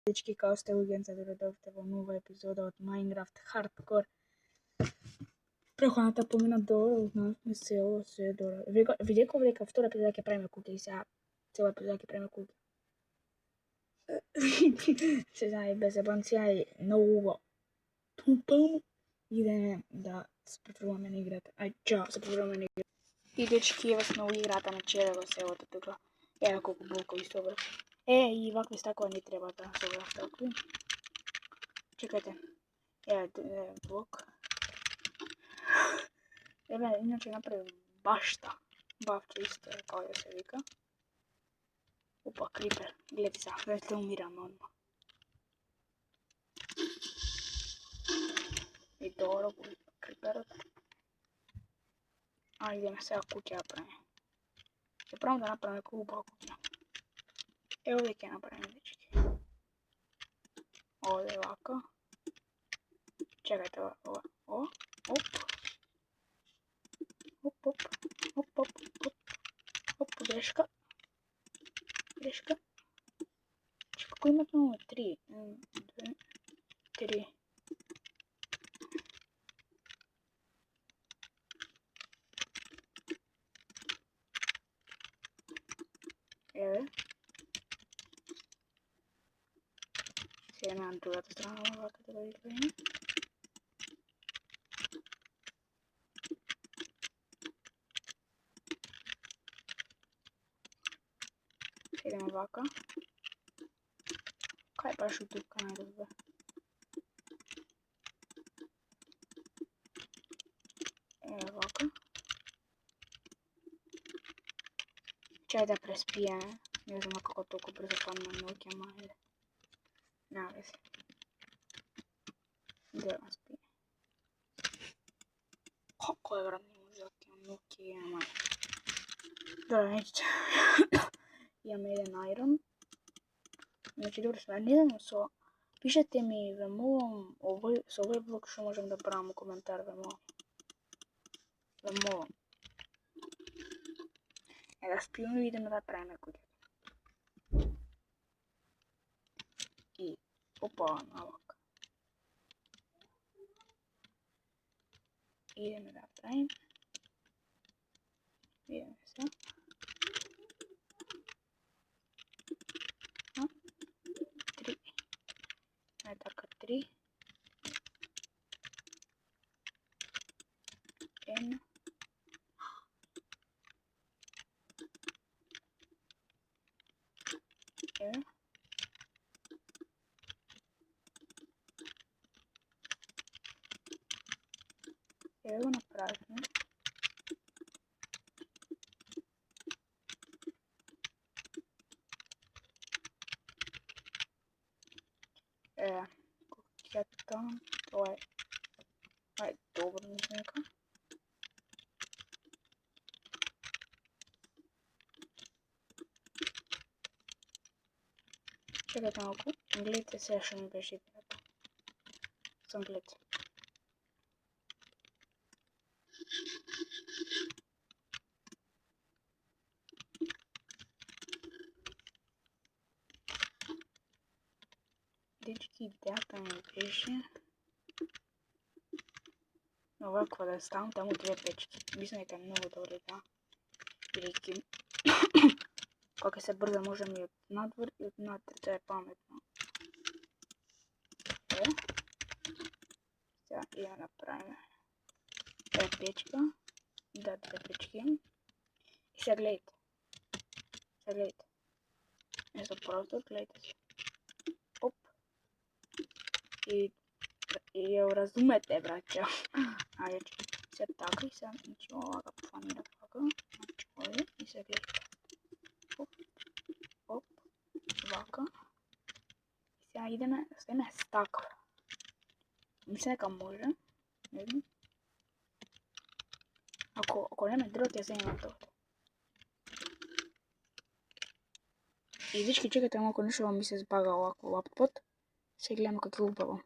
Dečki, kao ste uvijek dobrodošli u novu epizodu od Minecraft Hardcore. Прехваната помина долу на село Седора. Видеко века втора епизода ќе правиме куки и сега цела епизода ќе правиме куки. Се знае без ебанција и много тупам. Идеме да се префрламе на играта. Ај, чао, се префрламе на играта. И дечки, еве сме у играта на чело селото тука. Ева колку блокови собрав. И вакви стакова не треба да собрав такви. Чекайте. Еве блок. Еве, иначе направим башта. Бавче исто е, као да се вика. Опа, крипер. Гледи сега, веќе умираме одма. И добро криперот. Идеме сега куќа да правиме. Ќе правам да направиме убава куќа. Овде ќе направиме, дечки. Овде вака. Чекайте, ова. Оп. Оп, грешка. Че, како имат много? 3. 2, 3. Еве. Сега на другата страна вака да го изгледаме. Ideme vaka. Kaj baš u tuka najdobbe? Evo vaka. Čaj da prespijeme. Ne znam kako toliko brzo padne na noge, ma ajde. Nema veze. Gdje vam spije? Kako je vratni muzak, imam noge, imam ajde. Dobro, nećete. Имаме еден айрон. Значи добро сме. Не знам со... Пишете ми ве молам со овој блок што можам да правам коментар ве молам. Да спиеме и идеме да правиме куќа. И опа, навак. Идеме да правиме. Идеме сега. Така 3. N. Ево го направихме. Куќата, ова е добро нека. Чекайте малку, гледайте сега што ми беше идејата. Сам гледате. Дечки, идејата ми беше оваква да ставам таму 2 печки. Мислам дека е многу добра идеја. Бидејќи кога се брза можеме и од надвор и од надвор, тоа е паметно. Сега идеме да правиме 2 печка. Да, 2 печки. И сега гледайте. Не со прозор, гледайте се. Оп. И ја разумете, браќа. Ајде, се така и сега, значи, овака планира вака. Значи, овде и се гледате. Оп, вака. И сега идеме да ставиме стаква. Мислам дека може. Не знам. Ако нема дрво, ќе земеме тоа. И дечки, чекайте малку, нешто ми се збага овако лаптопот. Се гледам како убаво.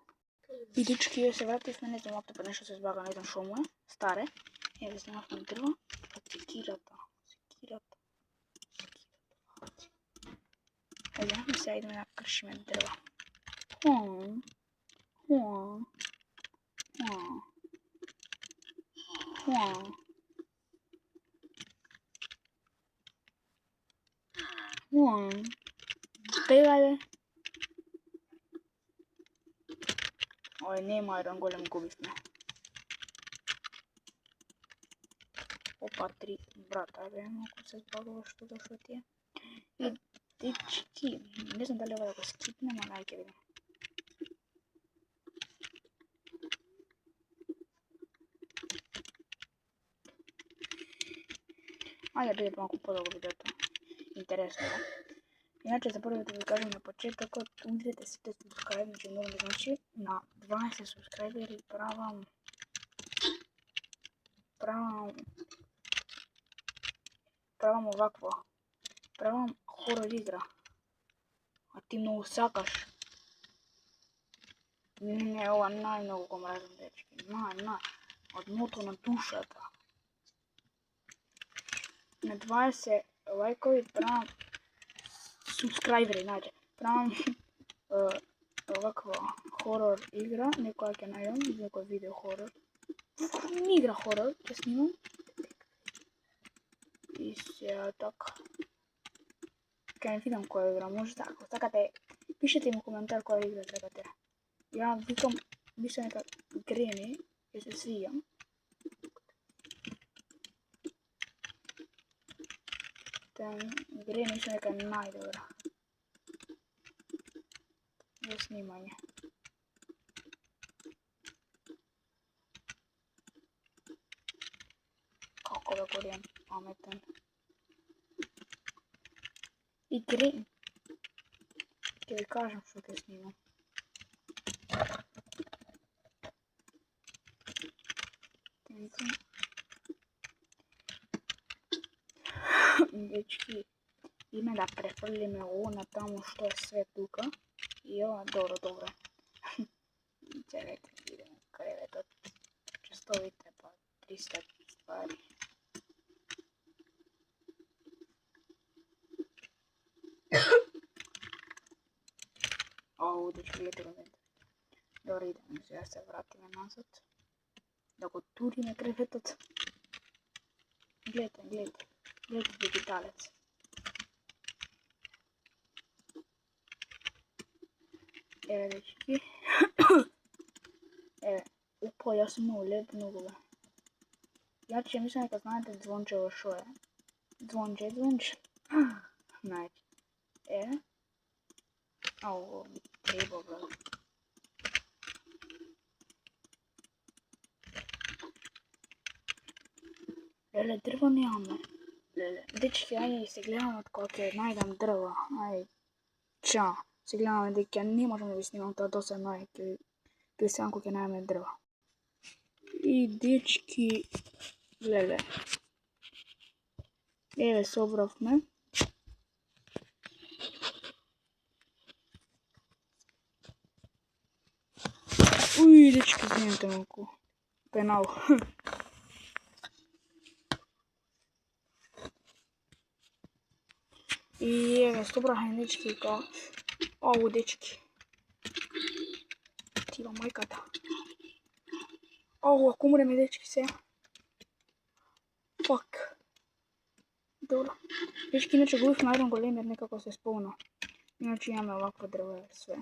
И дечки, се вративме, не знам лаптопот, нешто се збага, не знам шо му е. Старе. Еве земавме дрво. Секирата. Сега идеме да кршиме дрва. Hmm. Hmm. Hmm. Hmm. Hmm. Pégale. Ой, nema jedan golem gubismo. Opa, 3 brata, ajmo ako se zbagalo što došlo ti je. I dički, ne znam da li ovaj ako skipnemo, najke vidim. Ajde, bude malo podobno video to. Interesno, da? Inače, zaboravite da kažem na početak, udrite se te subscribe, znači mnogo ne znači, na 12 subscriberi pravam ovakvo, pravam horror igra, a ti mnogo sakaš. Ne, ova najmnogo ko mrazim, dečki, od motona dušata. Na 20 lajkovi pravam subscriberi, znači, pravam ovakva horror igra, nekojak je najdem, nekoj video horror. Ni igra horror, če snimam. I se tako. Kaj ne vidim koja igra, možda ako stakate, pišite mi u komentar koja igra trebate. Ja vikam, više neka Granny, jer se svijam. Granny više neka najdobra. Za snimanje. Kako da govorim pametan. I Granny. Htio vi kažem što te snimam. Dečki, ime da prefrlim je ovo na tamo što je sve tuka. I ovo, dobro. Čekajte, idemo krevet od čestovite pa 300 stvari. Ovo, dečki, gledajte moment. Dobro, idemo, ja se vratim nazad. Da go turim krevetat. Gledajte digitalec. Evo, dečki. Evo, upao, ja sam imao lep nogove. Ja će mislim neka znate zvončevo šo je. Zvonče. Znači, ovo treba gledati. Lele, drvo nemamo. Lele, dečki, ajde se gledamo od kakve najdem drva. Ajde, čao. Se gledamo, dečki, ja ne možemo da snimam to dosadno, ili sam kakve najdem drva. I dečki, lele. Evo, sobrov me. Uj, dečki, znijemte moku. Penal. I evo, sobrahem dečki kao ovu dečki. Tiva majkata. Ovo, ako umre mi dečki se. Fuck. Dobro. Dečki, inače gubih na Iron Golem jer nekako se spavno. Inače imamo ovakvo drvo sve.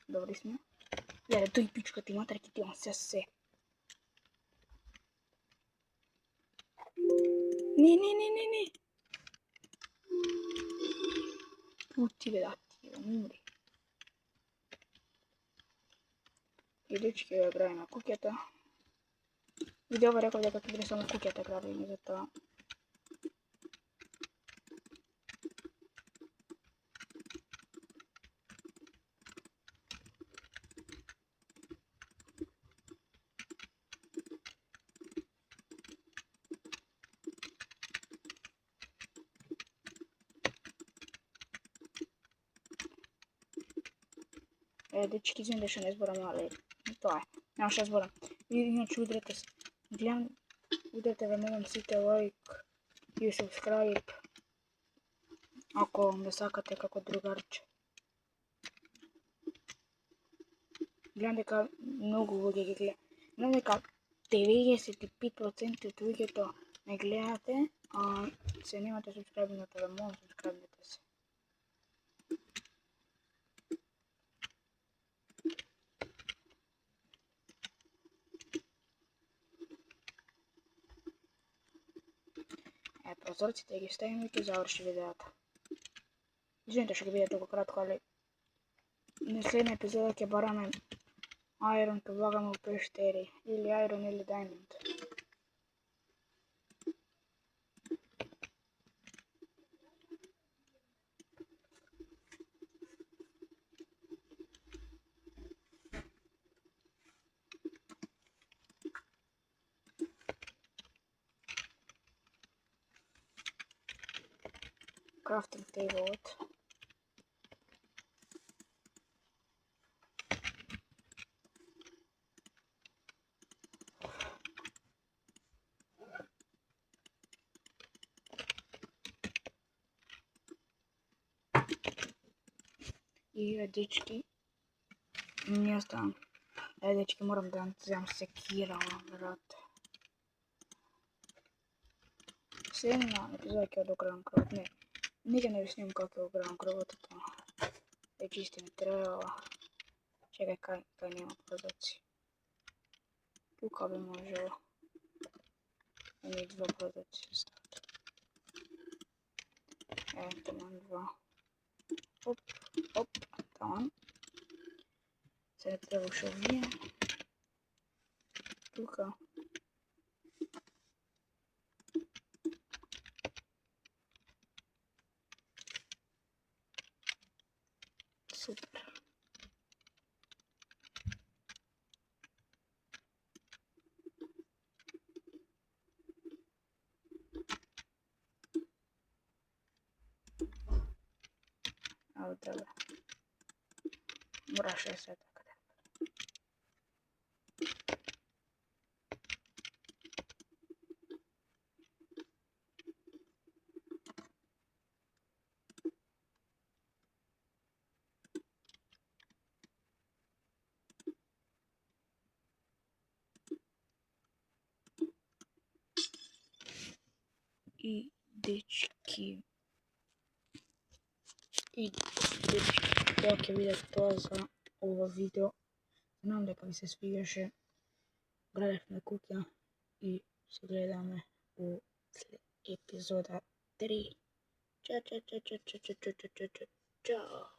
Dobri smo. Gledaj, to i pička ti materki, ti vam se. Ne. Puti vedati, umri. I dečki, evo graju na kukjeta. Video ovo rekao da kako gre samo kukjeta gravim i zato. Dečki, izvijem da še ne zboram, ali to je. Nema šta zboram. Vi inače udrite se. Gledam, udrite da molim site like i subscribe. Ako me sakate kako drugarče. Glede kao mnogo ljudi ga gleda. Glede kao 95% od ljudi to ne gledate, a se nemate subscribe-nuto, da molim subscribe-nite se. Prozorcite ги ставим и ќе заврши видеото. Извинете што ќе биде толку кратко, али на следна епизода ќе бараме Iron, ќе влагаме у пештери, или Iron или Diamond. Crafting table-от. И дечки, не оставам. Дечки, морам да вземам секира, брат. Следна епизода ќе одогравам крвот. Никога не ви снимам како ќе одогравам крвот. Веќе истина треба. Чекај, кај нема прозорци. Тука би можело. Има и 2 прозорци се стават. Таман 2. Оп, оп, таман. Сега требаше овие. Тука. Супер. Ало, добре. Мораше се така. И дечки, тоа ќе биде тоа за ова видео. Знам дека ви се свигаше. Гледавме куќа и се гледаме у епизода 3. Чао.